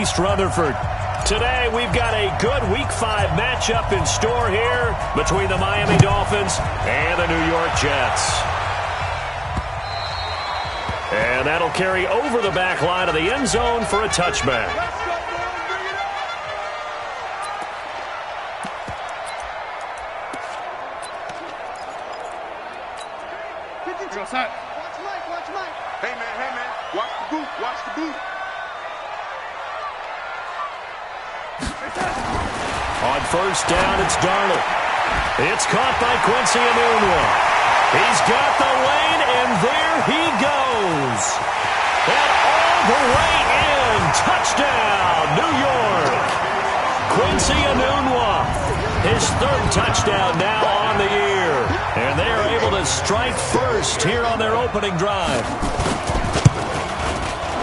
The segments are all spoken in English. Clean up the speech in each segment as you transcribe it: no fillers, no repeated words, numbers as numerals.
East Rutherford. Today, we've got a good Week 5 matchup in store here between the Miami Dolphins and the New York Jets. And that'll carry over the back line of the end zone for a touchback. Watch Mike. Hey, man. Watch the boot. On first down, it's Darnold. It's caught by Quincy Enunwa. He's got the lane, and there he goes. And all the way in. Touchdown, New York. Quincy Enunwa. His third touchdown now on the year. And they are able to strike first here on their opening drive.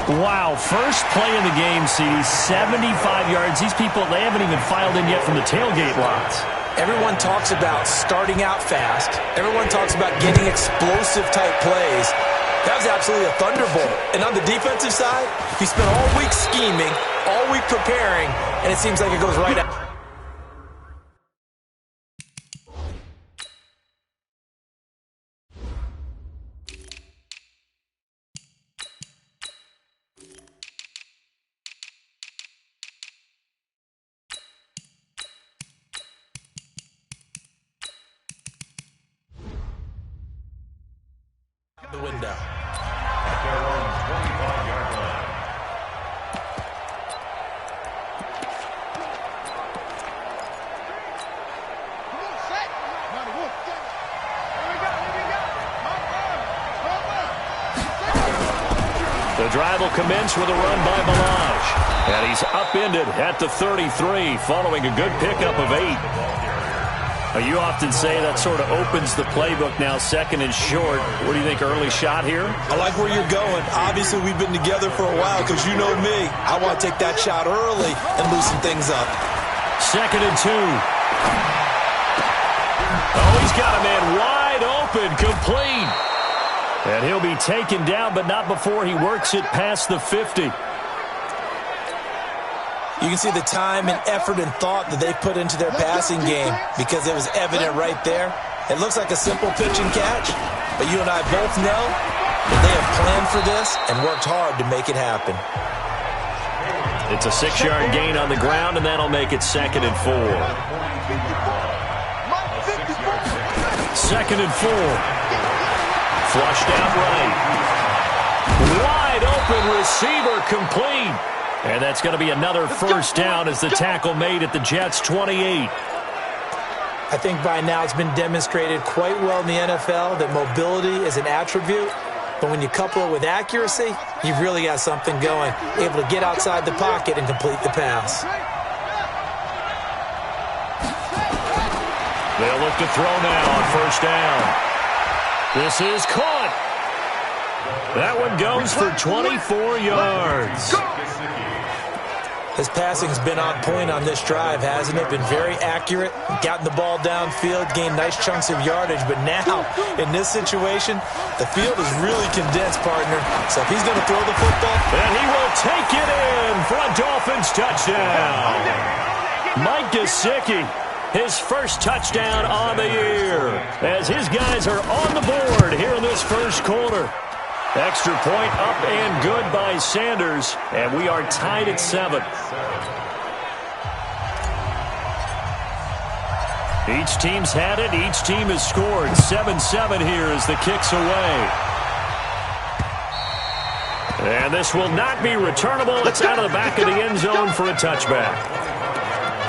Wow, first play in the game, CD, 75 yards. These people, they haven't even filed in yet from the tailgate lots. Everyone talks about starting out fast. Everyone talks about getting explosive-type plays. That was absolutely a thunderbolt. And on the defensive side, he spent all week scheming, all week preparing, and it seems like it goes right out. The window. At their own 25-yard line. The drive will commence with a run by Balaj. And he's upended at the 33 following a good pickup of 8. You often say that sort of opens the playbook now, second and short. What do you think, early shot here? I like where you're going. Obviously, we've been together for a while because you know me. I want to take that shot early and loosen things up. Second and 2. Oh, he's got a man wide open, complete. And he'll be taken down, but not before he works it past the 50. You can see the time and effort and thought that they put into their passing game because it was evident right there. It looks like a simple pitch and catch, but you and I both know that they have planned for this and worked hard to make it happen. It's a 6-yard gain on the ground, and that'll make it second and 4. Second and 4. Flushed out right. Wide open receiver, complete. And that's going to be another first down as the tackle made at the Jets' 28. I think by now it's been demonstrated quite well in the NFL that mobility is an attribute. But when you couple it with accuracy, you've really got something going. Able to get outside the pocket and complete the pass. They'll look to throw now on first down. This is caught. That one goes for 24 yards. His passing's been on point on this drive, hasn't it? Been very accurate, gotten the ball downfield, gained nice chunks of yardage. But now, in this situation, the field is really condensed, partner. So if he's going to throw the football... And he will take it in for a Dolphins touchdown. Mike Gesicki, his first touchdown on the year, as his guys are on the board here in this first quarter. Extra point up and good by Sanders, and we are tied at 7. Each team's had it. Each team has scored. 7-7 here as the kick's away. And this will not be returnable. It's out of the back of the end zone for a touchback.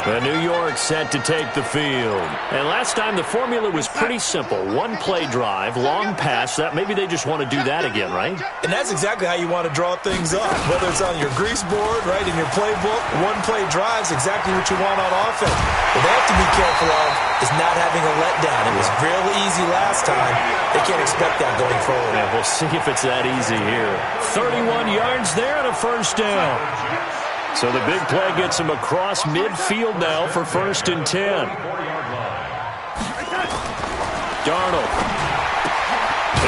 The New York set to take the field. And last time the formula was pretty simple. One play drive, long pass. That maybe they just want to do that again, right? And that's exactly how you want to draw things up. Whether it's on your grease board, right, in your playbook, one play drive is exactly what you want on offense. What they have to be careful of is not having a letdown. It was real easy last time. They can't expect that going forward. Yeah, we'll see if it's that easy here. 31 yards there and a first down. So the big play gets him across midfield now for first and 10. Darnold.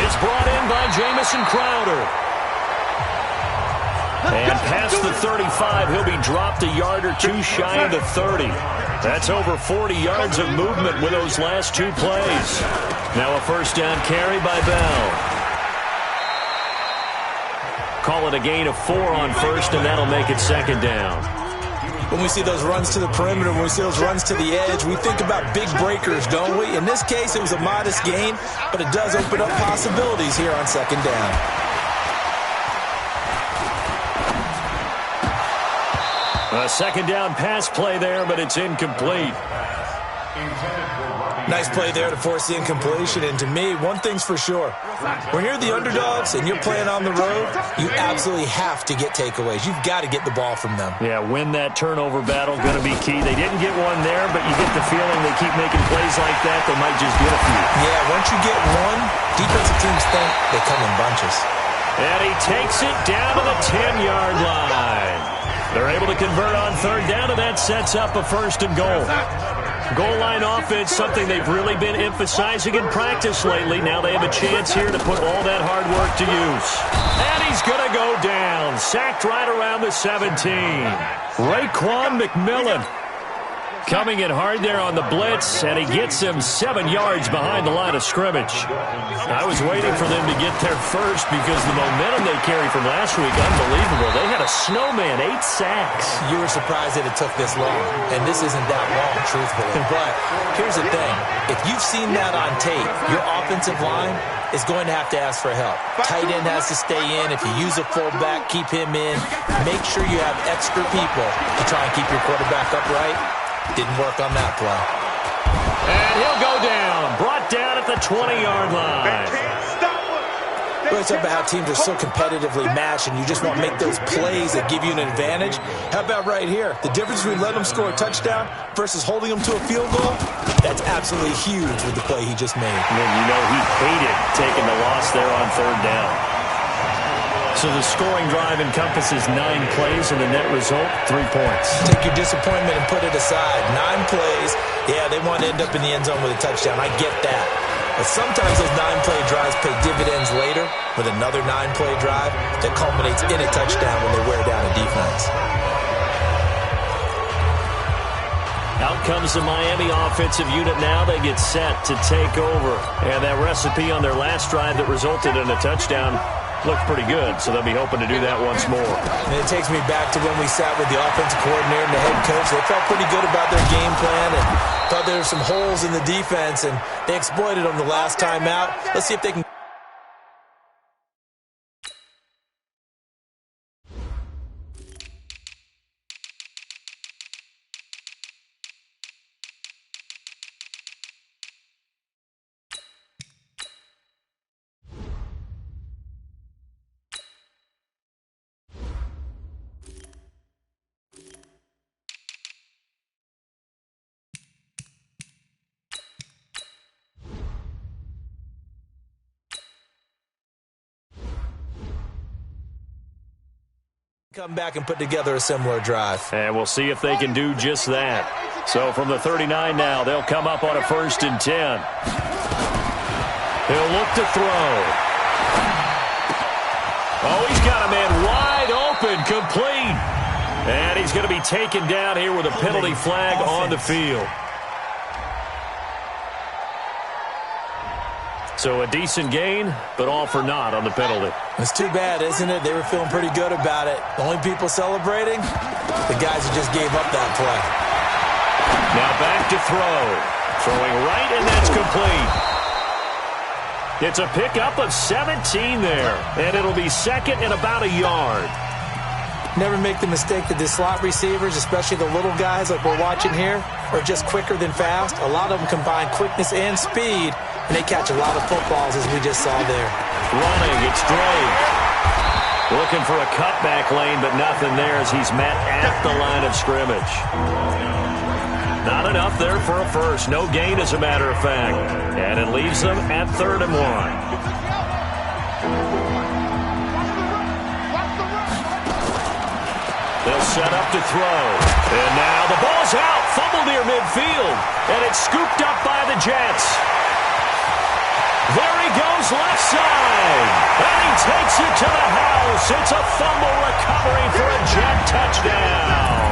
It's brought in by Jamison Crowder. And past the 35, he'll be dropped a yard or two shy of the 30. That's over 40 yards of movement with those last two plays. Now a first down carry by Bell. Call it a gain of 4 on first, and that'll make it second down. When we see those runs to the perimeter, when we see those runs to the edge, we think about big breakers, don't we? In this case, it was a modest gain, but it does open up possibilities here on second down. A second down pass play there, but it's incomplete. Nice play there to force the incompletion. And to me, one thing's for sure. When you're the underdogs and you're playing on the road, you absolutely have to get takeaways. You've got to get the ball from them. Yeah, win that turnover battle, going to be key. They didn't get one there, but you get the feeling they keep making plays like that, they might just get a few. Yeah, once you get one, defensive teams think they come in bunches. And he takes it down to the 10-yard line. They're able to convert on third down, and that sets up a first and goal. Goal line offense, something they've really been emphasizing in practice lately. Now they have a chance here to put all that hard work to use. And he's going to go down. Sacked right around the 17. Raekwon McMillan coming in hard there on the blitz, and he gets him 7 yards behind the line of scrimmage. I was waiting for them to get there first because the momentum they carried from last week, unbelievable. They had a snowman, 8 sacks. You were surprised that it took this long, and this isn't that long, truthfully. But here's the thing. If you've seen that on tape, your offensive line is going to have to ask for help. Tight end has to stay in. If you use a fullback, keep him in. Make sure you have extra people to try and keep your quarterback upright. Didn't work on that play. And he'll go down. Brought down at the 20-yard line. It's about how teams are so competitively matched, and you just want to make those plays that give you an advantage. How about right here? The difference between letting them score a touchdown versus holding them to a field goal, that's absolutely huge with the play he just made. And you know he hated taking the loss there on third down. So the scoring drive encompasses 9 plays, and the net result, 3 points. Take your disappointment and put it aside. 9 plays. Yeah, they want to end up in the end zone with a touchdown. I get that. But sometimes those 9-play drives pay dividends later with another 9-play drive that culminates in a touchdown when they wear down a defense. Out comes the Miami offensive unit now. They get set to take over. And that recipe on their last drive that resulted in a touchdown looked pretty good, so they'll be hoping to do that once more. And it takes me back to when we sat with the offensive coordinator and the head coach. They felt pretty good about their game plan and thought there were some holes in the defense, and they exploited them the last time out. Let's see if they can. Come back and put together a similar drive. And we'll see if they can do just that. So from the 39 now, they'll come up on a 1st and 10. He'll look to throw. Oh, he's got a man wide open, complete. And he's going to be taken down here with a penalty flag on the field. So a decent gain, but all for naught on the penalty. It's too bad, isn't it? They were feeling pretty good about it. The only people celebrating, the guys who just gave up that play. Now back to throw. Throwing right, and that's complete. It's a pickup of 17 there, and it'll be second and about a yard. Never make the mistake that the slot receivers, especially the little guys like we're watching here, are just quicker than fast. A lot of them combine quickness and speed, and they catch a lot of footballs, as we just saw there. Running, it's Drake. Looking for a cutback lane, but nothing there as he's met at the line of scrimmage. Not enough there for a first. No gain, as a matter of fact. And it leaves them at 3rd and 1. They'll set up to throw. And now the ball's out. Fumble near midfield. And it's scooped up by the Jets. There he goes left side. And he takes it to the house. It's a fumble recovery for a Jet touchdown.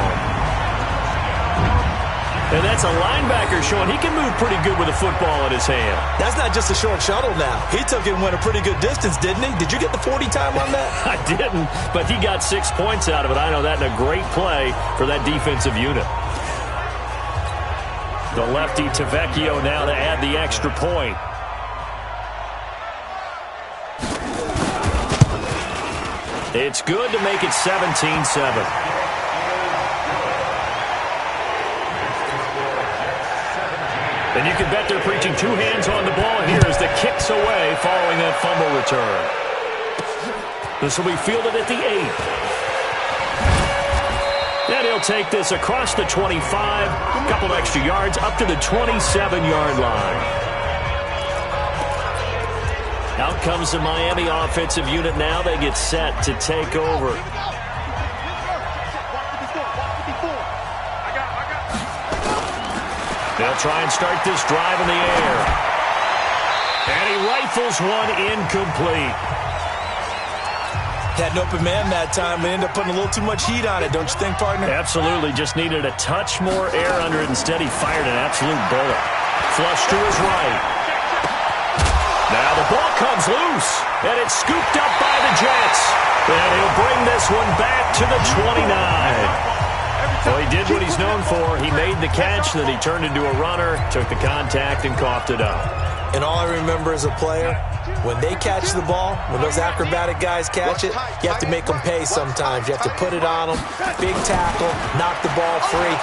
And that's a linebacker showing he can move pretty good with a football in his hand. That's not just a short shuttle now. He took it and went a pretty good distance, didn't he? Did you get the 40 time on that? I didn't, but he got 6 points out of it. I know that in a great play for that defensive unit. The lefty Tavecchio now to add the extra point. It's good to make it 17-7. And you can bet they're preaching two hands on the ball here as the kick's away following that fumble return. This will be fielded at the 8. And he'll take this across the 25, a couple of extra yards up to the 27-yard line. Out comes the Miami offensive unit now. They get set to take over. They'll try and start this drive in the air. And he rifles one incomplete. Had an open man that time, but ended up putting a little too much heat on it, don't you think, partner? Absolutely. Just needed a touch more air under it. Instead, he fired an absolute bullet. Flush to his right. Now the ball comes loose, and it's scooped up by the Jets. And he'll bring this one back to the 29. Well, he did what he's known for. He made the catch, then he turned into a runner, took the contact, and coughed it up. And all I remember as a player, when they catch the ball, when those acrobatic guys catch it, you have to make them pay sometimes. You have to put it on them, big tackle, knock the ball free.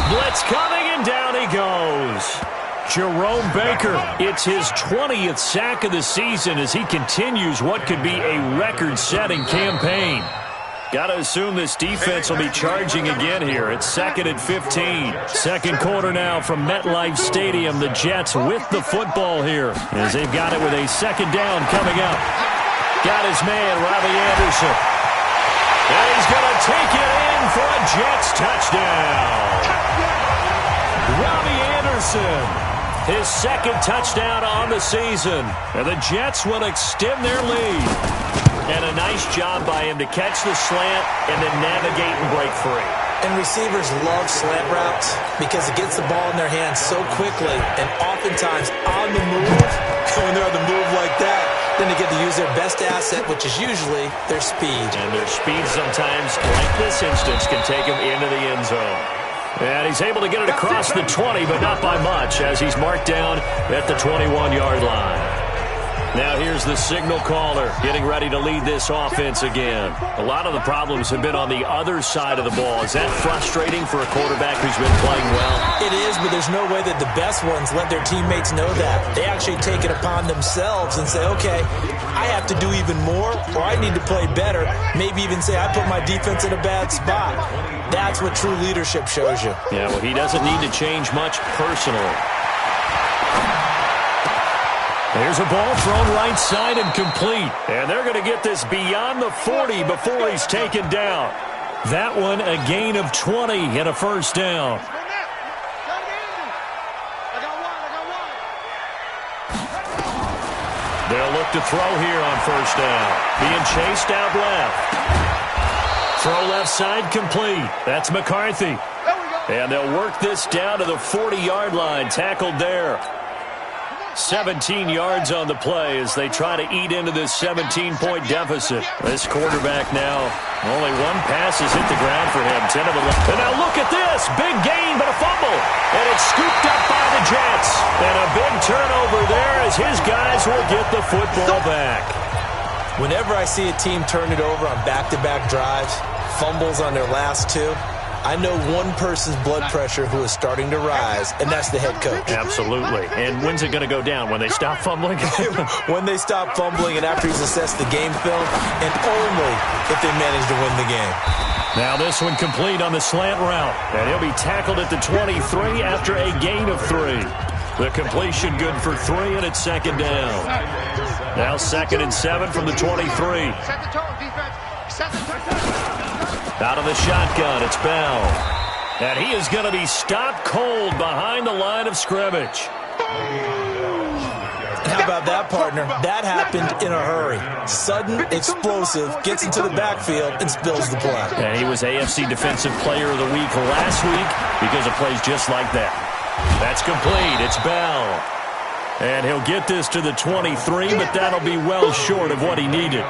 Blitz coming, and down he goes. Jerome Baker, it's his 20th sack of the season as he continues what could be a record-setting campaign. Got to assume this defense will be charging again here. It's 2nd and 15. Second quarter now from MetLife Stadium. The Jets with the football here as they've got it with a second down coming up. Got his man, Robbie Anderson. And he's going to take it in for a Jets touchdown. Robbie Anderson, his second touchdown on the season. And the Jets will extend their lead. And a nice job by him to catch the slant and then navigate and break free. And receivers love slant routes because it gets the ball in their hands so quickly and oftentimes on the move. When they're on the move like that, then they get to use their best asset, which is usually their speed. And their speed sometimes, like this instance, can take them into the end zone. And he's able to get it across the 20, but not by much as he's marked down at the 21-yard line. Now here's the signal caller getting ready to lead this offense again. A lot of the problems have been on the other side of the ball. Is that frustrating for a quarterback who's been playing well? It is, but there's no way that the best ones let their teammates know that. They actually take it upon themselves and say, okay, I have to do even more, or I need to play better. Maybe even say I put my defense in a bad spot. That's what true leadership shows you. Yeah, well, he doesn't need to change much personally. There's a ball thrown right side and complete. And they're going to get this beyond the 40 before he's taken down. That one a gain of 20 and a first down. They'll look to throw here on first down. Being chased out left. Throw left side complete. That's McCarthy. And they'll work this down to the 40-yard line. Tackled there. 17 yards on the play as they try to eat into this 17-point deficit. This quarterback now, only one pass has hit the ground for him. 10 of 11. And now look at this. Big gain, but a fumble. And it's scooped up by the Jets. And a big turnover there as his guys will get the football back. Whenever I see a team turn it over on back-to-back drives, fumbles on their last two, I know one person's blood pressure who is starting to rise, and that's the head coach. Absolutely. And when's it going to go down? When they stop fumbling? When they stop fumbling and after he's assessed the game film, and only if they manage to win the game. Now this one complete on the slant route. And he'll be tackled at the 23 after a gain of 3. The completion good for 3, and it's second down. Now 2nd and 7 from the 23. Out of the shotgun, it's Bell. And he is going to be stopped cold behind the line of scrimmage. How about that, partner? That happened in a hurry. Sudden, explosive, gets into the backfield, and spills the play. And he was AFC Defensive Player of the Week last week because of plays just like that. That's complete. It's Bell. And he'll get this to the 23, but that'll be well short of what he needed.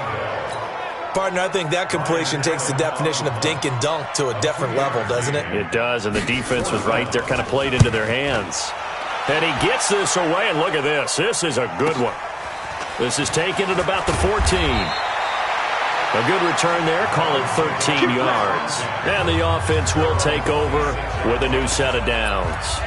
Partner, I think that completion takes the definition of dink and dunk to a different level, doesn't it? It does, and the defense was right there, kind of played into their hands. And he gets this away, and look at this. This is a good one. This is taken at about the 14. A good return there, call it 13 yards. And the offense will take over with a new set of downs.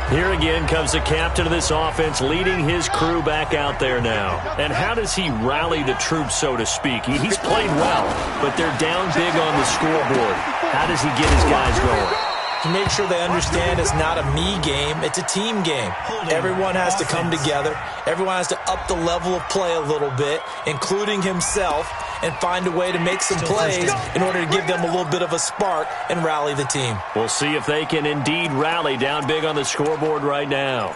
Here again comes the captain of this offense leading his crew back out there now. And how does he rally the troops, so to speak? He's played well, but they're down big on the scoreboard. How does he get his guys going? To make sure they understand it's not a me game, it's a team game. Everyone has to come together. Everyone has to up the level of play a little bit, including himself, and find a way to make some plays in order to give them a little bit of a spark and rally the team. We'll see if they can indeed rally down big on the scoreboard right now.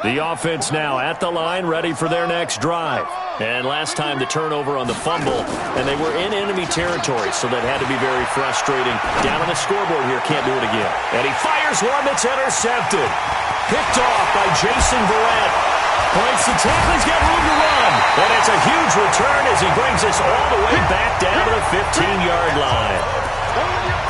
The offense now at the line, ready for their next drive. And last time the turnover on the fumble, and they were in enemy territory, so that had to be very frustrating. Down on the scoreboard here, can't do it again. And he fires one that's intercepted. Picked off by Jason Verrett. Points the tackle, he's got room to run. And it's a huge return as he brings us all the way back down to the 15-yard line.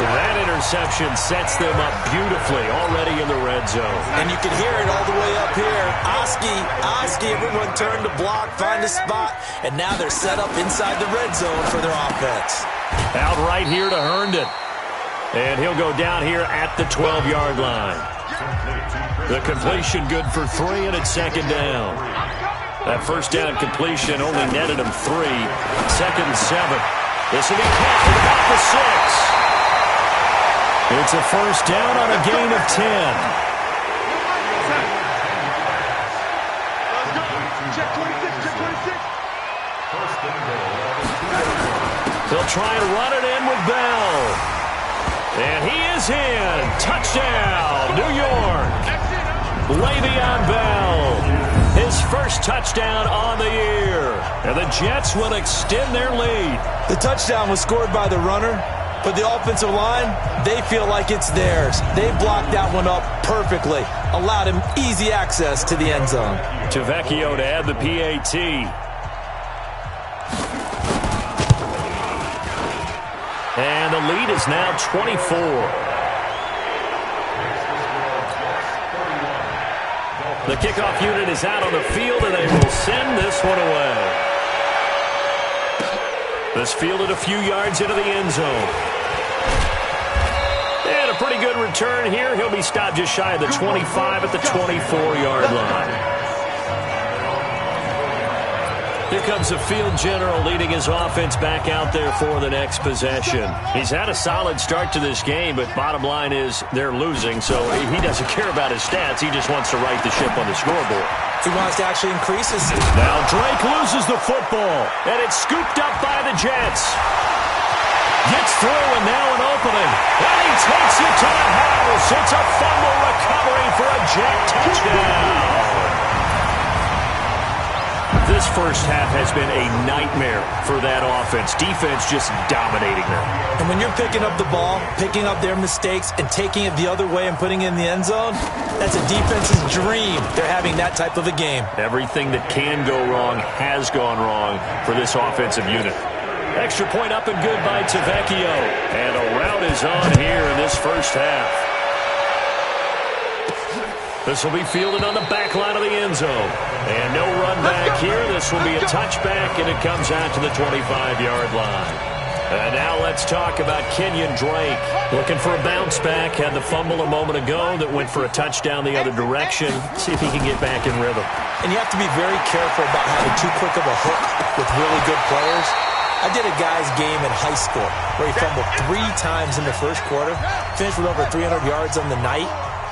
That interception sets them up beautifully already in the red zone. And you can hear it all the way up here. Oski, everyone turned to block, find a spot, and now they're set up inside the red zone for their offense. Out right here to Herndon. And he'll go down here at the 12-yard line. The completion good for 3, and it's second down. That first down completion only netted him 3. Second and 7. This will be caught at about the 6. It's a first down on a gain of 10. They'll try and run it in with Bell. And he is in. Touchdown, New York. Le'Veon Bell. His first touchdown on the year. And the Jets will extend their lead. The touchdown was scored by the runner. But the offensive line, they feel like it's theirs. They blocked that one up perfectly. Allowed him easy access to the end zone. Tavecchio to add the PAT. And the lead is now 24. The kickoff unit is out on the field, and they will send this one away. This fielded a few yards into the end zone. And a pretty good return here. He'll be stopped just shy of the 25 at the 24-yard line. Here comes the field general leading his offense back out there for the next possession. He's had a solid start to this game, but bottom line is they're losing, so he doesn't care about his stats. He just wants to right the ship on the scoreboard. He wants to actually increase his... Now Drake loses the football, and it's scooped up by the Jets. Gets through, and now an opening. And he takes it to the house. It's a fumble recovery for a Jet touchdown. This first half has been a nightmare for that offense. Defense just dominating them. And when you're picking up the ball, picking up their mistakes, and taking it the other way and putting it in the end zone, that's a defense's dream. They're having that type of a game. Everything that can go wrong has gone wrong for this offensive unit. Extra point up and good by Tavecchio. And a rout is on here in this first half. This will be fielded on the back line of the end zone. And no run back here. This will be a touchback, and it comes out to the 25-yard line. And now let's talk about Kenyon Drake. Looking for a bounce back. Had the fumble a moment ago that went for a touchdown the other direction. See if he can get back in rhythm. And you have to be very careful about having too quick of a hook with really good players. I did a guy's game in high school where he fumbled 3 times in the first quarter, finished with over 300 yards on the night,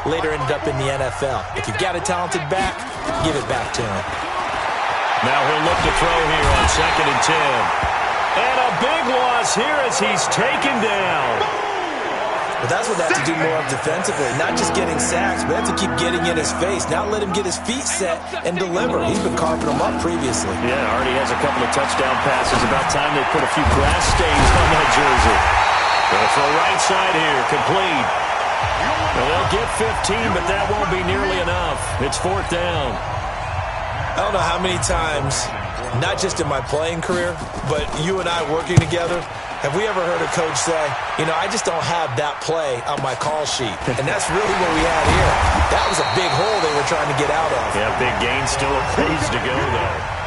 later ended up in the NFL. If you've got a talented back, give it back to him. Now he'll look to throw here on 2nd and 10. And a big loss here as he's taken down. But that's what they have to do more of defensively. Not just getting sacks, but have to keep getting in his face. Not let him get his feet set and deliver. He's been carving them up previously. Yeah, already has a couple of touchdown passes. About time they put a few grass stains on that jersey. Going for a right side here, complete. Well, they'll get 15, but that won't be nearly enough. It's 4th down. I don't know how many times, not just in my playing career, but you and I working together, have we ever heard a coach say, you know, I just don't have that play on my call sheet. And that's really what we had here. That was a big hole they were trying to get out of. Yeah, big gain, still a ways to go, though.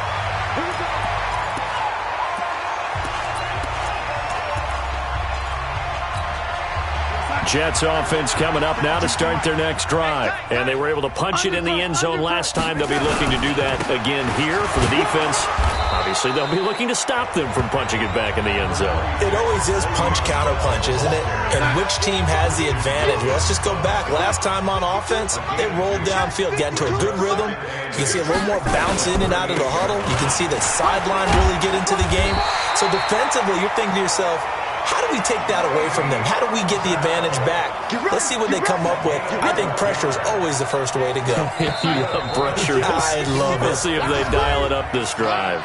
Jets offense coming up now to start their next drive. And they were able to punch it in the end zone last time. They'll be looking to do that again here for the defense. Obviously, they'll be looking to stop them from punching it back in the end zone. It always is punch-counter-punch, isn't it? And which team has the advantage? Well, let's just go back. Last time on offense, they rolled downfield, got into a good rhythm. You can see a little more bounce in and out of the huddle. You can see the sideline really get into the game. So defensively, you're thinking to yourself, how do we take that away from them? How do we get the advantage back? Let's see what they come up with. I think pressure is always the first way to go. You love pressure. I love it. We'll see if they dial it up this drive.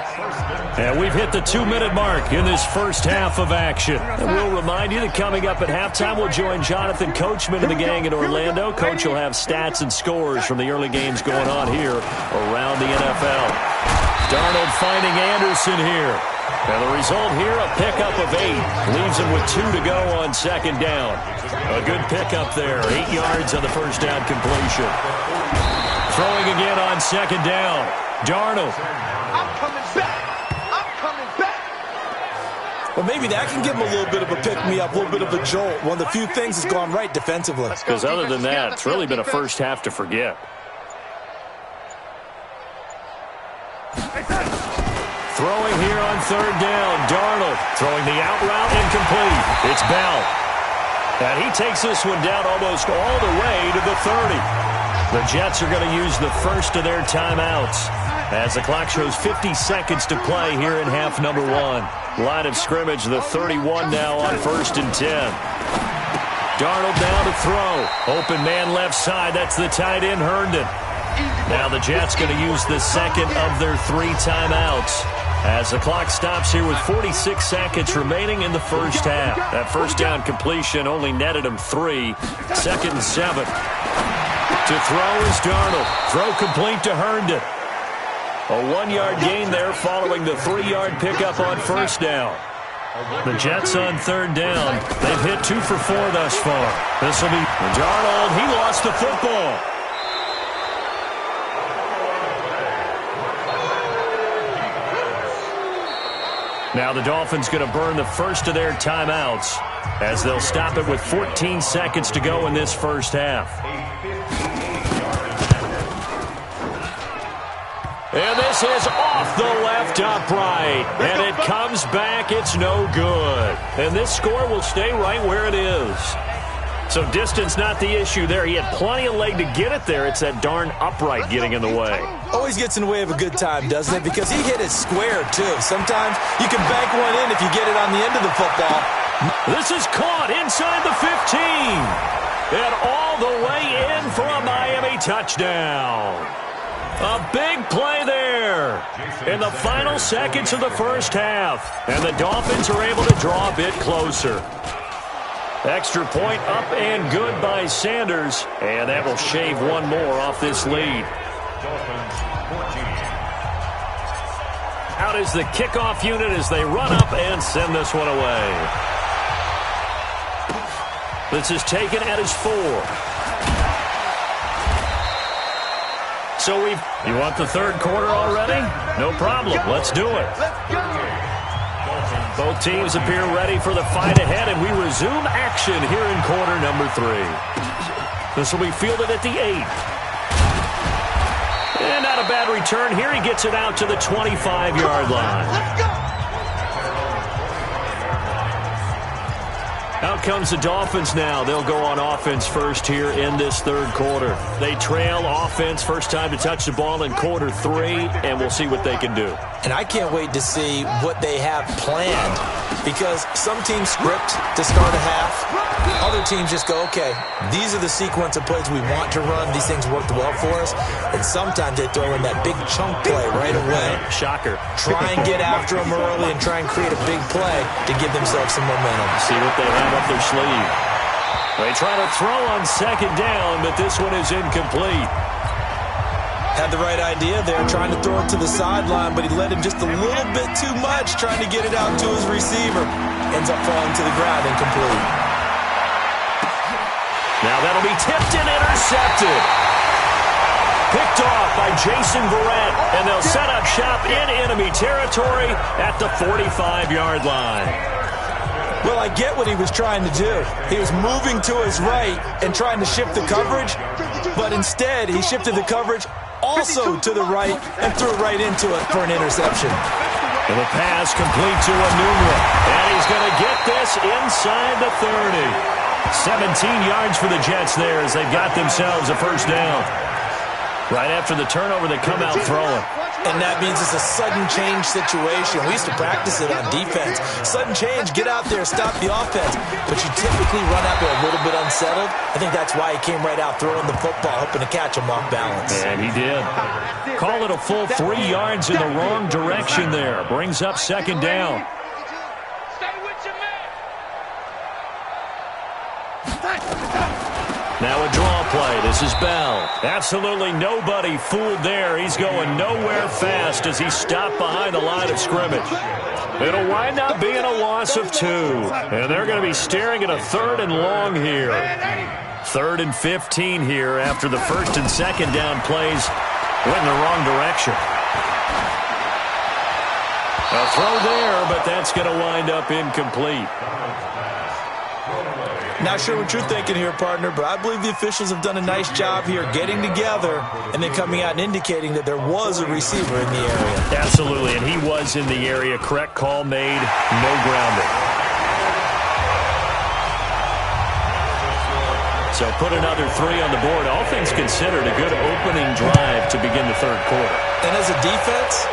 And we've hit the 2-minute mark in this first half of action. And we'll remind you that coming up at halftime, we'll join Jonathan Coachman and the gang in Orlando. Coach will have stats and scores from the early games going on here around the NFL. Darnold finding Anderson here. And the result here, a pickup of 8. Leaves him with 2 to go on 2nd down. A good pickup there. 8 yards on the first down completion. Throwing again on 2nd down. Darnold. I'm coming back. I'm coming back. Well, maybe that can give him a little bit of a pick-me-up, a little bit of a jolt. One of the few things that's gone right defensively. Because other than that, it's really been a first half to forget. Throwing here on 3rd down. Darnold throwing the out route incomplete. It's Bell. And he takes this one down almost all the way to the 30. The Jets are going to use the first of their timeouts as the clock shows 50 seconds to play here in half number 1. Line of scrimmage, the 31 now on 1st and 10. Darnold now to throw. Open man left side. That's the tight end, Herndon. Now the Jets going to use the second of their 3 timeouts as the clock stops here with 46 seconds remaining in the first half. That first down completion only netted him 3. 2nd and 7. To throw is Darnold. Throw complete to Herndon. A 1-yard gain there following the 3-yard pickup on 1st down. The Jets on 3rd down. They've hit 2 for 4 thus far. This will be Darnold. He lost the football. Now the Dolphins going to burn the first of their timeouts as they'll stop it with 14 seconds to go in this first half. And this is off the left upright. And it comes back. It's no good. And this score will stay right where it is. So distance not the issue there. He had plenty of leg to get it there. It's that darn upright getting in the way. Always gets in the way of a good time, doesn't it? Because he hit it square, too. Sometimes you can bank one in if you get it on the end of the football. This is caught inside the 15. And all the way in for a Miami touchdown. A big play there in the final seconds of the first half. And the Dolphins are able to draw a bit closer. Extra point up and good by Sanders. And that will shave one more off this lead. Out is the kickoff unit as they run up and send this one away. This is taken at his 4. So you want the 3rd quarter already? No problem. Let's do it. Both teams appear ready for the fight ahead, and we resume action here in quarter number 3. This will be fielded at the 8. And not a bad return here. He gets it out to the 25-yard line. Out comes the Dolphins now. They'll go on offense first here in this 3rd quarter. They trail offense, first time to touch the ball in quarter 3, and we'll see what they can do. And I can't wait to see what they have planned, because some teams script to start a half. Other other teams just go, okay, these are the sequence of plays we want to run. These things worked well for us. And sometimes they throw in that big chunk play right away. Shocker. Try and get after them early and try and create a big play to give themselves some momentum. See what they have up their sleeve. They try to throw on second down, but this one is incomplete. Had the right idea there, trying to throw it to the sideline, but he led him just a little bit too much, trying to get it out to his receiver. Ends up falling to the ground, incomplete. Now that'll be tipped and intercepted. Picked off by Jason Verrett, and they'll set up shop in enemy territory at the 45-yard line. Well, I get what he was trying to do. He was moving to his right and trying to shift the coverage, but instead he shifted the coverage also to the right and threw it right into it for an interception. And the pass complete to Anunua. And he's going to get this inside the 30. 17 yards for the Jets there as they've got themselves a first down. Right after the turnover, they come out throwing. And that means it's a sudden change situation. We used to practice it on defense. Sudden change, get out there, stop the offense. But you typically run out there a little bit unsettled. I think that's why he came right out throwing the football, hoping to catch him off balance. And he did. Call it a full 3 yards in the wrong direction there. Brings up second down. Now a draw play. This is Bell. Absolutely nobody fooled there. He's going nowhere fast as he stopped behind the line of scrimmage. It'll wind up being a loss of 2. And they're going to be staring at a 3rd and long here. 3rd and 15 here after the first and second down plays went in the wrong direction. A throw there, but that's going to wind up incomplete. Not sure what you're thinking here, partner, but I believe the officials have done a nice job here getting together and then coming out and indicating that there was a receiver in the area. Absolutely, and he was in the area. Correct call made, no grounding. So put another 3 on the board. All things considered, a good opening drive to begin the third quarter. And as a defense,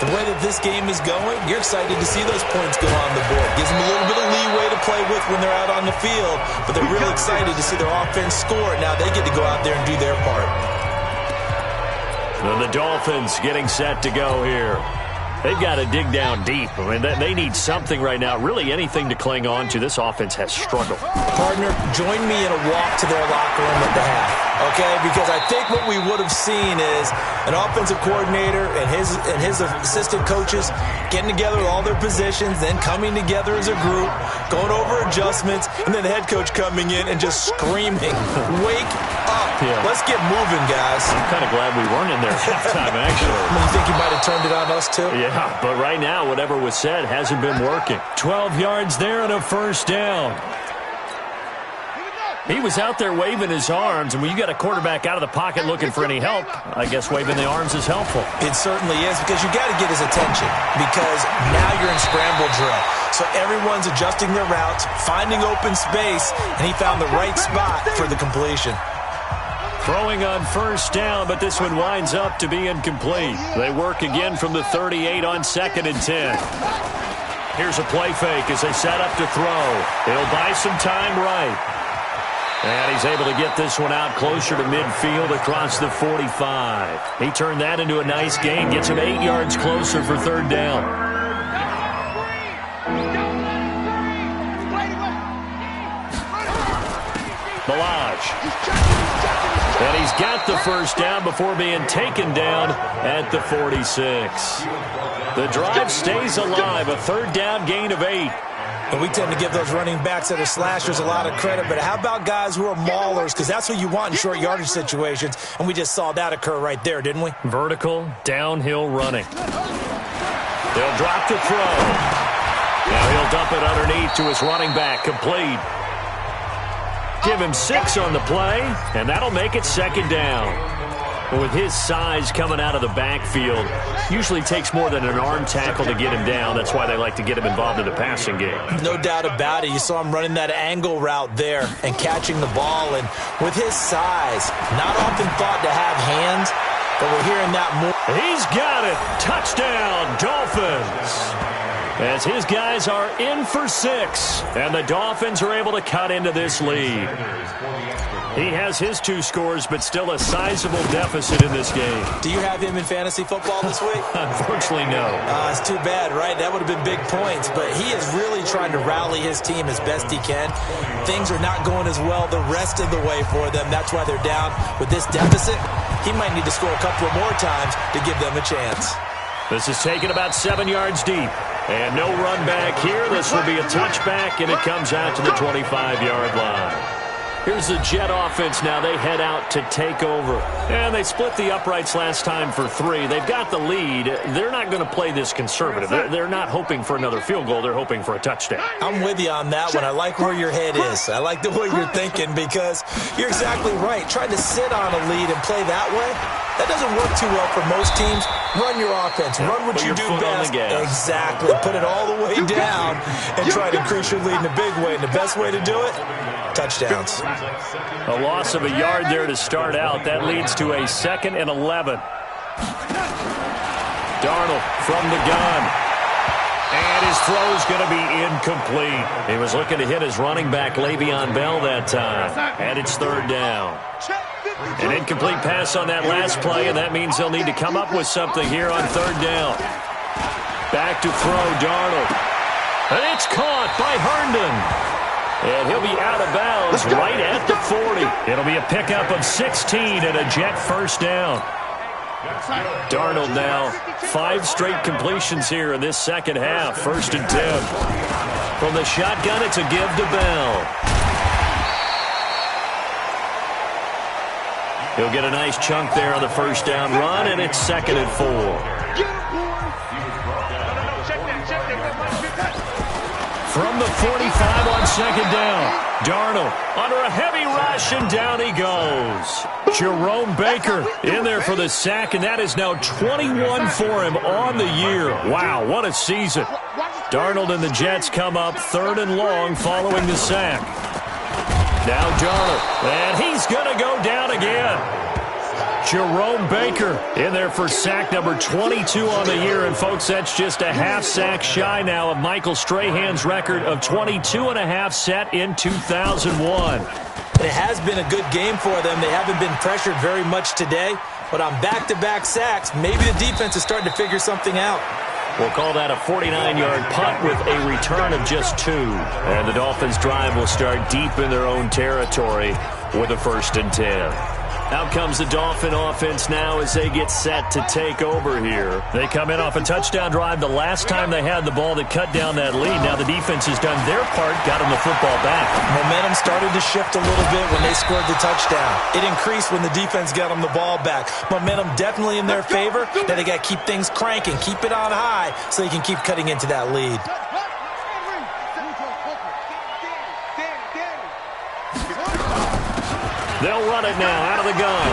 the way that this game is going, you're excited to see those points go on the board. Gives them a little bit of leeway to play with when they're out on the field, but they're real excited to see their offense score. Now they get to go out there and do their part. And the Dolphins getting set to go here. They've got to dig down deep. I mean, they need something right now, really anything to cling on to. This offense has struggled. Partner, join me in a walk to their locker room at the half, okay? Because I think what we would have seen is an offensive coordinator and his assistant coaches getting together with all their positions, then coming together as a group, going over adjustments, and then the head coach coming in and just screaming, wake up. Yeah. Let's get moving, guys. I'm kind of glad we weren't in there at halftime, actually. You think he might have turned it on us, too? Yeah, but right now, whatever was said hasn't been working. 12 yards there and a first down. He was out there waving his arms, and when you got a quarterback out of the pocket looking for any help, I guess waving the arms is helpful. It certainly is, because you got to get his attention, because now you're in scramble drill. So everyone's adjusting their routes, finding open space, and he found the right spot for the completion. Throwing on first down, but this one winds up to be incomplete. They work again from the 38 on 2nd and 10. Here's a play fake as they set up to throw. He'll buy some time right. And he's able to get this one out closer to midfield across the 45. He turned that into a nice gain, gets him 8 yards closer for third down. Balaj. And he's got the first down before being taken down at the 46. The drive stays alive, a 3rd down gain of 8. And we tend to give those running backs that are slashers a lot of credit, but how about guys who are maulers? Because that's what you want in short yardage situations, and we just saw that occur right there, didn't we? Vertical, downhill running. They'll drop the throw. Now he'll dump it underneath to his running back, complete. Give him 6 on the play, and that'll make it 2nd down. With his size coming out of the backfield, usually takes more than an arm tackle to get him down. That's why they like to get him involved in the passing game. No doubt about it. You saw him running that angle route there and catching the ball. And with his size, not often thought to have hands, but we're hearing that more. He's got it. Touchdown, Dolphins. as his guys are in for 6, and the Dolphins are able to cut into this lead. He has his 2 scores, but still a sizable deficit in this game. Do you have him in fantasy football this week? Unfortunately, no. It's too bad, right? That would have been big points, but he is really trying to rally his team as best he can. Things are not going as well the rest of the way for them. That's why they're down with this deficit. He might need to score a couple more times to give them a chance. This is taken about 7 yards deep. And no run back here. This will be a touchback, and it comes out to the 25-yard line. Here's the Jet offense now. They head out to take over. And they split the uprights last time for 3. They've got the lead. They're not going to play this conservative. They're not hoping for another field goal. They're hoping for a touchdown. I'm with you on that one. I like where your head is. I like the way you're thinking because you're exactly right. Trying to sit on a lead and play that way, that doesn't work too well for most teams. Run your offense. Run what you do best. Exactly. Put it all the way down and try to increase your lead in a big way. And the best way to do it, touchdowns. A loss of a yard there to start out. That leads to a 2nd and 11. Darnold from the gun. And his throw's going to be incomplete. He was looking to hit his running back, Le'Veon Bell, that time. And it's 3rd down. An incomplete pass on that last play, and that means they'll need to come up with something here on 3rd down. Back to throw, Darnold. And it's caught by Herndon. And he'll be out of bounds right at the 40. It'll be a pickup of 16 and a Jet first down. Darnold now 5 straight completions here in this second half. 1st and 10. From the shotgun, it's a give to Bell. He'll get a nice chunk there on the first down run, and it's 2nd and 4. From the 45 on 2nd down, Darnold under a heavy rush, and down he goes. Jerome Baker in there for the sack, and that is now 21 for him on the year. Wow, what a season. Darnold and the Jets come up 3rd and long following the sack. Now Darnold, and he's going to go down again. Jerome Baker in there for sack number 22 on the year. And, folks, that's just a half sack shy now of Michael Strahan's record of 22.5 set in 2001. And it has been a good game for them. They haven't been pressured very much today. But on back-to-back sacks, maybe the defense is starting to figure something out. We'll call that a 49-yard punt with a return of just 2. And the Dolphins' drive will start deep in their own territory with a 1st and 10. Out comes the Dolphin offense now as they get set to take over here. They come in off a touchdown drive the last time they had the ball that cut down that lead. Now the defense has done their part, got them the football back. Momentum started to shift a little bit when they scored the touchdown. It increased when the defense got them the ball back. Momentum definitely in their favor. Now they got to keep things cranking, keep it on high so they can keep cutting into that lead. They'll run it now out of the gun.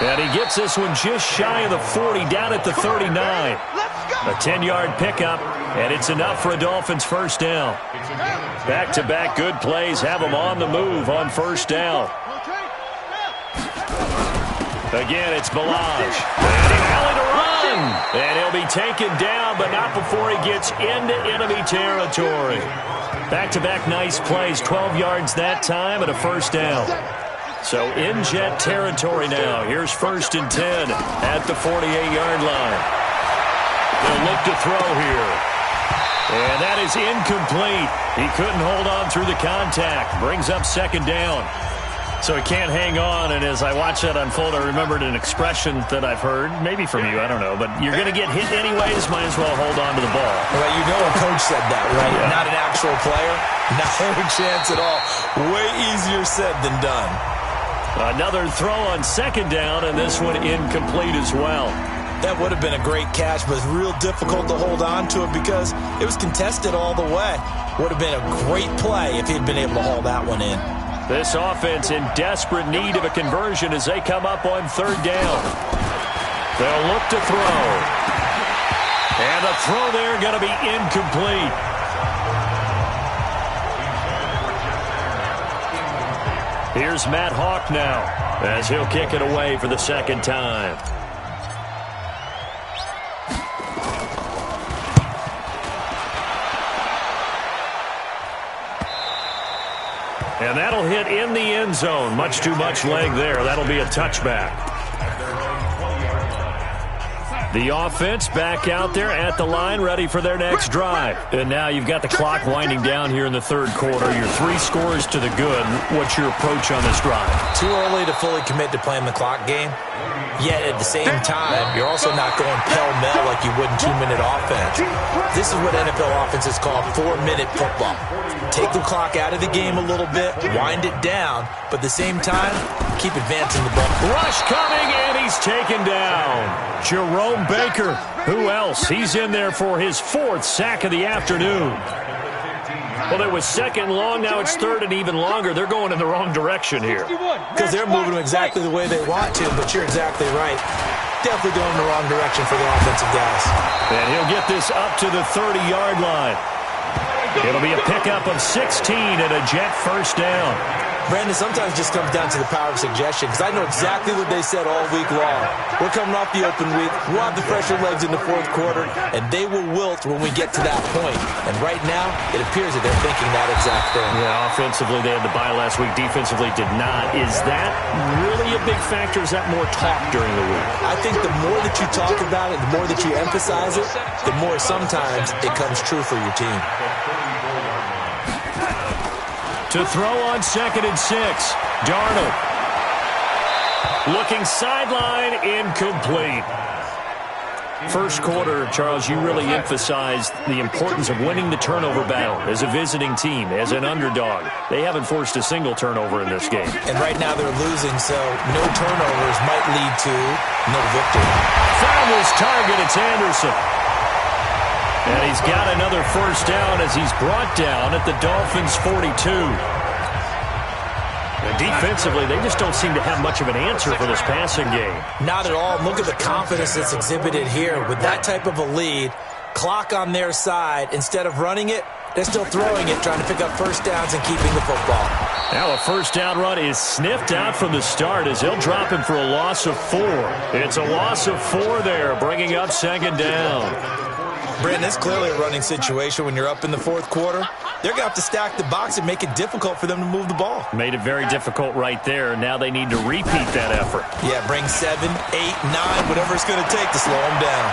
And he gets this one just shy of the 40, down at the 39. A 10-yard pickup, and it's enough for a Dolphins first down. Back-to-back good plays have them on the move on first down. Again, it's Balazs. And he rallied to run. And he'll be taken down, but not before he gets into enemy territory. Back-to-back nice plays, 12 yards that time and a first down. So in Jet territory now. Here's 1st and 10 at the 48-yard line. They'll look to throw here. And that is incomplete. He couldn't hold on through the contact. Brings up 2nd down. So he can't hang on, and as I watched that unfold, I remembered an expression that I've heard, maybe from you, I don't know, but you're going to get hit anyways, might as well hold on to the ball. Well, you know a coach said that, right? Yeah. Not an actual player. Not a chance at all. Way easier said than done. Another throw on 2nd down, and this one incomplete as well. That would have been a great catch, but it's real difficult to hold on to it because it was contested all the way. Would have been a great play if he'd been able to haul that one in. This offense in desperate need of a conversion as they come up on 3rd down. They'll look to throw. And the throw there going to be incomplete. Here's Matt Hawk now as he'll kick it away for the 2nd time. And that'll hit in the end zone. Much too much leg there. That'll be a touchback. The offense back out there at the line, ready for their next drive. And now you've got the clock winding down here in the third quarter. Your 3 scores to the good. What's your approach on this drive? Too early to fully commit to playing the clock game. Yet at the same time, you're also not going pell-mell like you would in 2-minute offense. This is what NFL offenses call 4-minute football. Take the clock out of the game a little bit, wind it down, but at the same time, keep advancing the ball. Rush coming, and he's taken down. Jerome Baker. Who else? He's in there for his 4th sack of the afternoon. Well, it was 2nd long. Now it's 3rd and even longer. They're going in the wrong direction here. Because they're moving them exactly the way they want to, but you're exactly right. Definitely going in the wrong direction for the offensive guys. And he'll get this up to the 30-yard line. It'll be a pickup of 16 and a Jet first down. Brandon, sometimes it just comes down to the power of suggestion, because I know exactly what they said all week long. We're coming off the open week. We'll have the fresher legs in the 4th quarter, and they will wilt when we get to that point. And right now, it appears that they're thinking that exact thing. Yeah, offensively, they had the bye last week. Defensively, did not. Is that really a big factor? Is that more talk during the week? I think the more that you talk about it, the more that you emphasize it, the more sometimes it comes true for your team. To throw on 2nd and 6. Darnold. Looking sideline, incomplete. First quarter, Charles, you really emphasized the importance of winning the turnover battle as a visiting team, as an underdog. They haven't forced a single turnover in this game. And right now they're losing, so no turnovers might lead to no victory. Found his target. It's Anderson. And he's got another first down as he's brought down at the Dolphins' 42. And defensively, they just don't seem to have much of an answer for this passing game. Not at all. Look at the confidence that's exhibited here. With that type of a lead, clock on their side, instead of running it, they're still throwing it, trying to pick up first downs and keeping the football. Now a first down run is sniffed out from the start as they'll drop him for a loss of 4. It's a loss of 4 there, bringing up 2nd down. Brandon, it's clearly a running situation when you're up in the 4th quarter. They're going to have to stack the box and make it difficult for them to move the ball. Made it very difficult right there. Now they need to repeat that effort. Yeah, bring 7, 8, 9, whatever it's going to take to slow them down.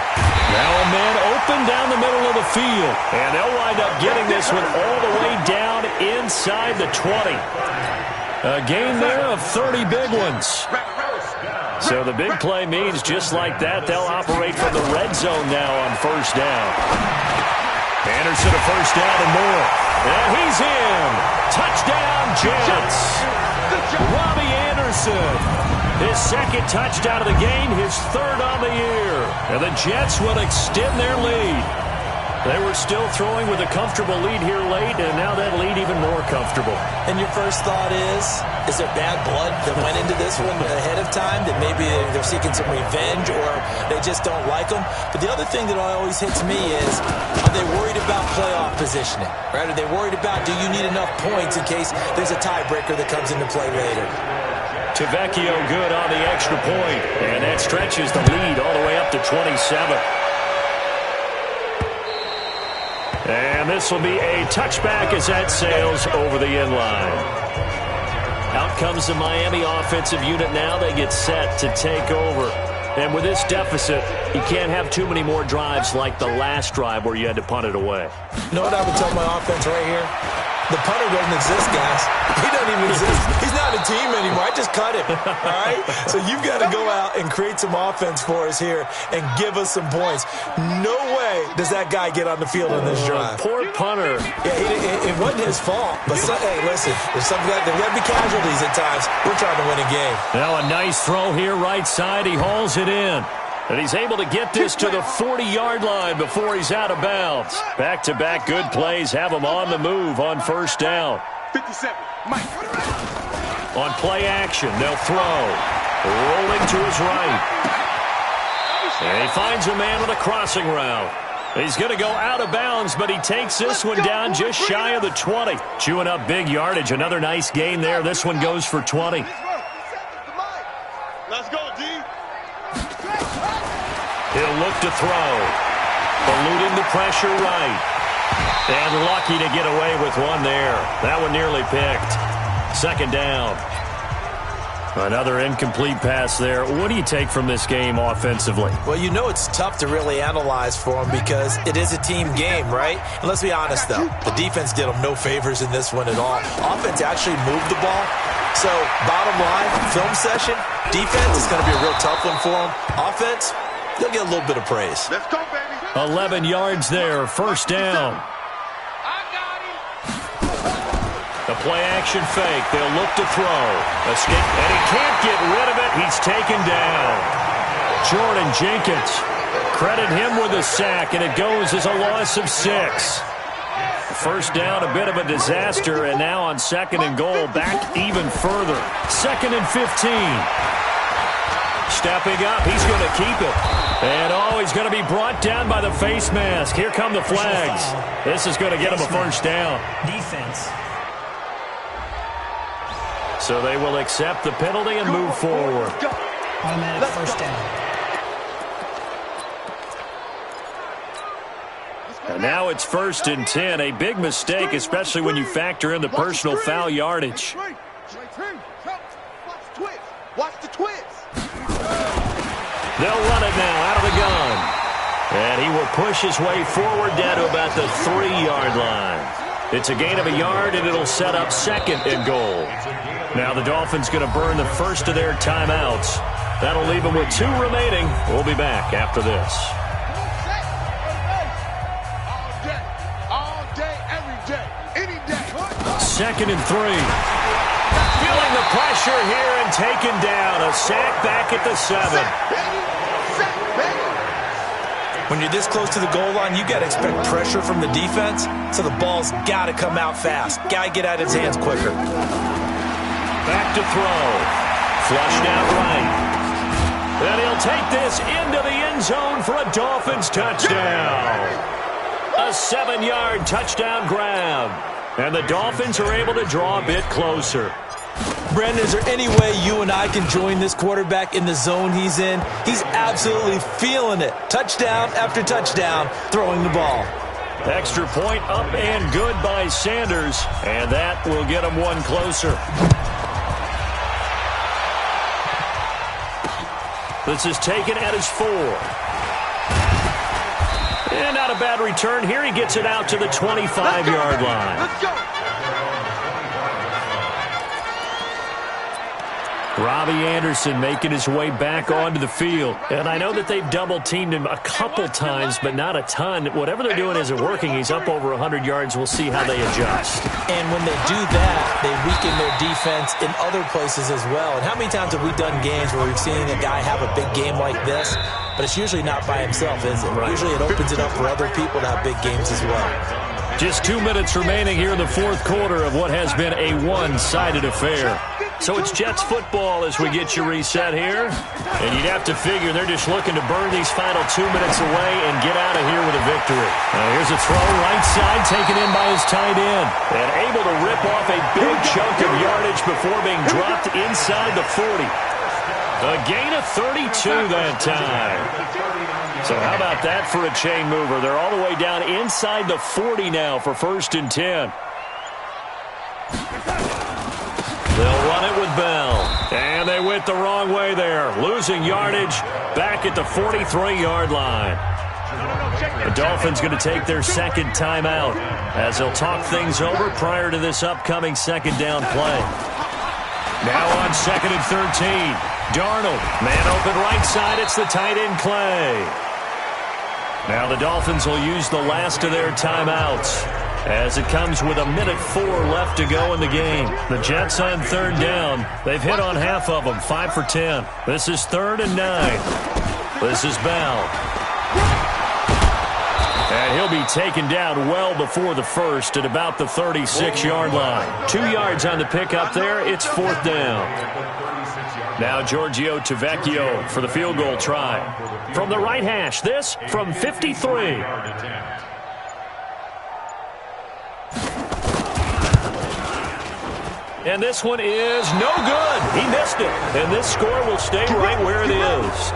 Now a man open down the middle of the field. And they'll wind up getting this one all the way down inside the 20. A gain there of 30 big ones. So the big play means just like that, they'll operate from the red zone now on first down. Anderson a first down and more. And he's in. Touchdown, Jets. Robbie Anderson. His 2nd touchdown of the game, his 3rd on the year. And the Jets will extend their lead. They were still throwing with a comfortable lead here late, and now that lead even more comfortable. And your first thought is there bad blood that went into this one ahead of time, that maybe they're seeking some revenge or they just don't like them? But the other thing that always hits me is, are they worried about playoff positioning? Right? Are they worried about, do you need enough points in case there's a tiebreaker that comes into play later? Tavecchio good on the extra point, and that stretches the lead all the way up to 27. And this will be a touchback as that sails over the end line. Out comes the Miami offensive unit now. They get set to take over. And with this deficit, you can't have too many more drives like the last drive where you had to punt it away. You know what I would tell my offense right here? The punter doesn't exist, guys. He doesn't even exist. He's not a team anymore. I just cut him, all right? So you've got to go out and create some offense for us here and give us some points. No way does that guy get on the field on this drive. Poor punter. Yeah, it wasn't his fault. But, hey, listen, there's got to be casualties at times. We're trying to win a game. Now a nice throw here right side. He hauls it in. And he's able to get this to the 40-yard line before he's out of bounds. Back-to-back good plays have him on the move on first down. 57, Mike. On play action, they'll throw. Rolling to his right. And he finds a man on a crossing route. He's going to go out of bounds, but he takes this one down just shy of the 20. Chewing up big yardage. Another nice gain there. This one goes for 20. Let's go, D. He'll look to throw. Eluding the pressure right. And lucky to get away with one there. That one nearly picked. Second down. Another incomplete pass there. What do you take from this game offensively? Well, you know it's tough to really analyze for them because it is a team game, right? And let's be honest, though. The defense did them no favors in this one at all. Offense actually moved the ball. So, bottom line, film session, defense is going to be a real tough one for them. Offense, they'll get a little bit of praise. Let's go, baby. 11 yards there, first down. The play-action fake. They'll look to throw. Escape, and he can't get rid of it. He's taken down. Jordan Jenkins. Credit him with a sack, and it goes as a loss of 6. First down, a bit of a disaster, and now on second and goal, back even further. Second and 15. Stepping up, he's going to keep it. And, he's going to be brought down by the face mask. Here come the flags. This is going to get him a first down. Defense. So they will accept the penalty and move forward. Automatic first down. And now it's first and 10. A big mistake, especially when you factor in the personal foul yardage. Watch the twist. They'll run it now out of the gun. And he will push his way forward down to about the 3-yard line. It's a gain of a yard, and it'll set up second and goal. Now the Dolphins going to burn the first of their timeouts. That'll leave them with 2 remaining. We'll be back after this. All day, every day, any day. Second and 3. Feeling the pressure here and taken down. A sack back at the 7. When you're this close to the goal line, you got to expect pressure from the defense, so the ball's got to come out fast. Got to get out of his hands quicker. Back to throw. Flushed out right. And he'll take this into the end zone for a Dolphins touchdown. A 7-yard touchdown grab. And the Dolphins are able to draw a bit closer. Brandon, is there any way you and I can join this quarterback in the zone he's in? He's absolutely feeling it. Touchdown after touchdown, throwing the ball. Extra point up and good by Sanders. And that will get him one closer. This is taken at his 4. And not a bad return here. He gets it out to the 25-yard line. Let's go. Robbie Anderson making his way back onto the field. And I know that they've double-teamed him a couple times, but not a ton. Whatever they're doing isn't working. He's up over 100 yards. We'll see how they adjust. And when they do that, they weaken their defense in other places as well. And how many times have we done games where we've seen a guy have a big game like this? But it's usually not by himself, is it? Right. Usually it opens it up for other people to have big games as well. Just 2 minutes remaining here in the fourth quarter of what has been a one-sided affair. So it's Jets football as we get you reset here. And you'd have to figure they're just looking to burn these final 2 minutes away and get out of here with a victory. Here's a throw right side taken in by his tight end. And able to rip off a big chunk of yardage before being dropped inside the 40. A gain of 32 that time. So how about that for a chain mover? They're all the way down inside the 40 now for first and 10. They'll run it with Bell. And they went the wrong way there. Losing yardage back at the 43-yard line. The Dolphins going to take their second timeout as they'll talk things over prior to this upcoming second down play. Now on second and 13. Darnold, man open right side. It's the tight end Clay. Now the Dolphins will use the last of their timeouts as it comes with 1:04 left to go in the game. The Jets on third down. They've hit on half of them, 5 for 10. This is 3rd and 9. This is Bell. And he'll be taken down well before the first at about the 36-yard line. 2 yards on the pickup there. It's 4th down. Now Giorgio Tavecchio for the field goal try. From the right hash, this from 53. And this one is no good. He missed it. And this score will stay right where it is.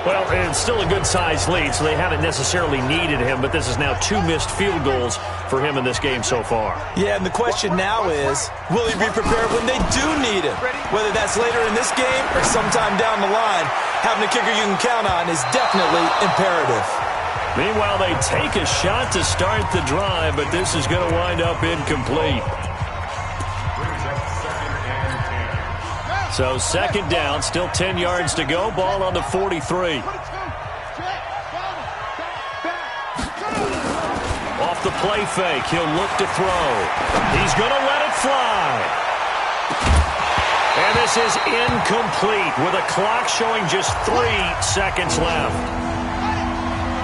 Well, it's still a good-sized lead, so they haven't necessarily needed him, but this is now 2 missed field goals for him in this game so far. Yeah, and the question now is, will he be prepared when they do need him? Whether that's later in this game or sometime down the line, having a kicker you can count on is definitely imperative. Meanwhile, they take a shot to start the drive, but this is going to wind up incomplete. So second down, still 10 yards to go. Ball on the 43. Off the play fake, he'll look to throw. He's going to let it fly. And this is incomplete with a clock showing just 3 seconds left.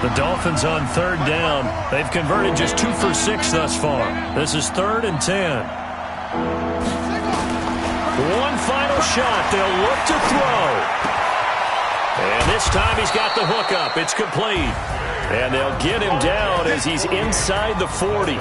The Dolphins on third down. They've converted just 2 for 6 thus far. This is 3rd and 10. One final shot. They'll look to throw. And this time he's got the hook up. It's complete. And they'll get him down as he's inside the 40.